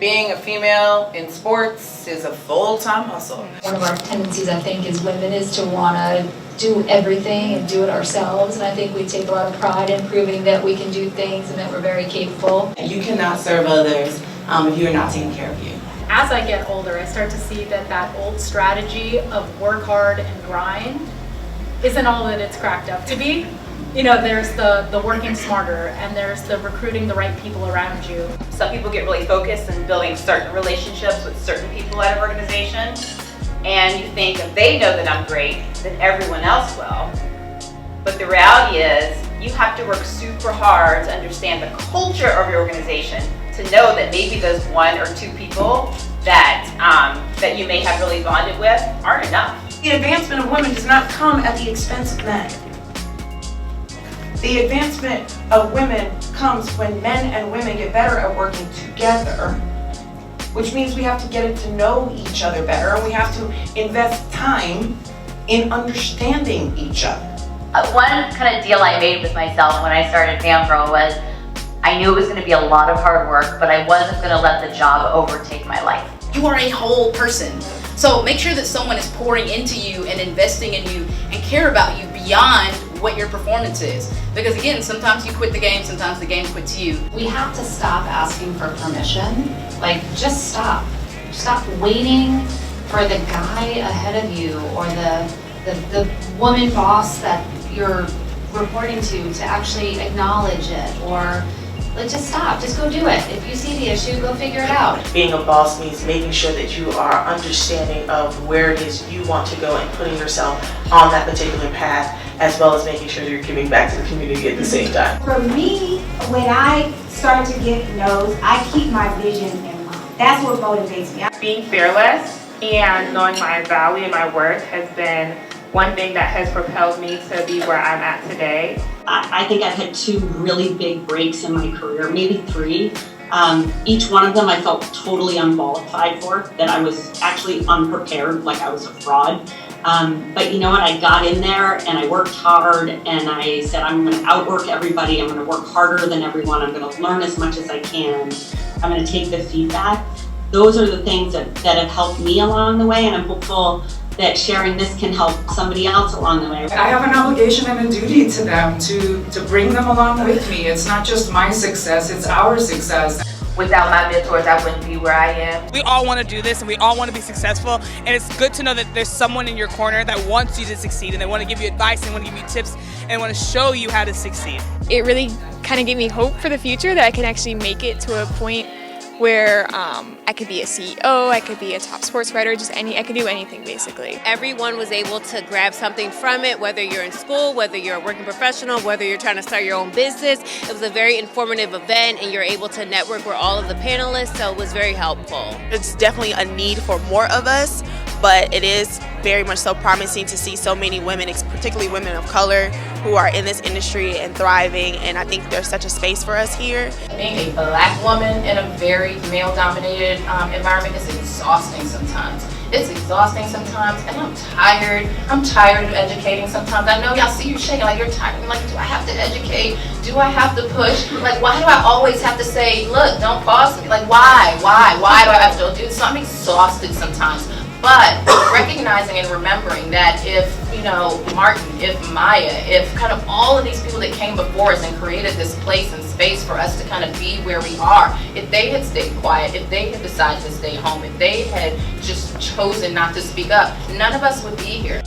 Being a female in sports is a full-time hustle. One of our tendencies, I think, as women is to want to do everything and do it ourselves, and I think we take a lot of pride in proving that we can do things and that we're very capable. You cannot serve others if you're not taking care of you. As I get older, I start to see that that old strategy of work hard and grind isn't all that it's cracked up to be. You know, there's the working smarter, and there's the recruiting the right people around you. Some people get really focused on building certain relationships with certain people at an organization, and you think if they know that I'm great, then everyone else will. But the reality is, you have to work super hard to understand the culture of your organization, to know that maybe those one or two people that you may have really bonded with aren't enough. The advancement of women does not come at the expense of men. The advancement of women comes when men and women get better at working together, which means we have to get to know each other better, and we have to invest time in understanding each other. One kind of deal I made with myself when I started Fangirl was I knew it was going to be a lot of hard work, but I wasn't going to let the job overtake my life. You are a whole person. So make sure that someone is pouring into you and investing in you and care about you beyond what your performance is. Because again, sometimes you quit the game, sometimes the game quits you. We have to stop asking for permission. Like, just stop. Stop waiting for the guy ahead of you or the woman boss that you're reporting to actually acknowledge it, or like, just stop, just go do it. If you see the issue, go figure it out. Being a boss means making sure that you are understanding of where it is you want to go and putting yourself on that particular path, as well as making sure that you're giving back to the community at the same time. For me, when I start to get no's, I keep my vision in mind. That's what motivates me. Being fearless and knowing my value and my worth has been one thing that has propelled me to be where I'm at today. I think I've had two really big breaks in my career, maybe three. Each one of them I felt totally unqualified for, that I was actually unprepared, like I was a fraud. But you know what, I got in there and I worked hard, and I said I'm going to outwork everybody, I'm going to work harder than everyone, I'm going to learn as much as I can, I'm going to take the feedback. Those are the things that have helped me along the way, and I'm hopeful that sharing this can help somebody else along the way. I have an obligation and a duty to them to bring them along with me. It's not just my success, it's our success. Without my mentors, I wouldn't be where I am. We all want to do this and we all want to be successful, and it's good to know that there's someone in your corner that wants you to succeed, and they want to give you advice, and they want to give you tips, and want to show you how to succeed. It really kind of gave me hope for the future, that I can actually make it to a point where I could be a CEO, I could be a top sports writer, I could do anything basically. Everyone was able to grab something from it, whether you're in school, whether you're a working professional, whether you're trying to start your own business. It was a very informative event, and you're able to network with all of the panelists, so it was very helpful. It's definitely a need for more of us, but it is very much so promising to see so many women, particularly women of color, who are in this industry and thriving, and I think there's such a space for us here. Being a black woman in a very male-dominated environment is exhausting sometimes. It's exhausting sometimes, and I'm tired. I'm tired of educating sometimes. I know y'all see you shaking like you're tired. I'm like, do I have to educate? Do I have to push? Like, why do I always have to say, look, don't pause me? Like, why? Why do I have to do this? So I'm exhausted sometimes. But recognizing and remembering that if, Martin, if Maya, if kind of all of these people that came before us and created this place and space for us to kind of be where we are, if they had stayed quiet, if they had decided to stay home, if they had just chosen not to speak up, none of us would be here.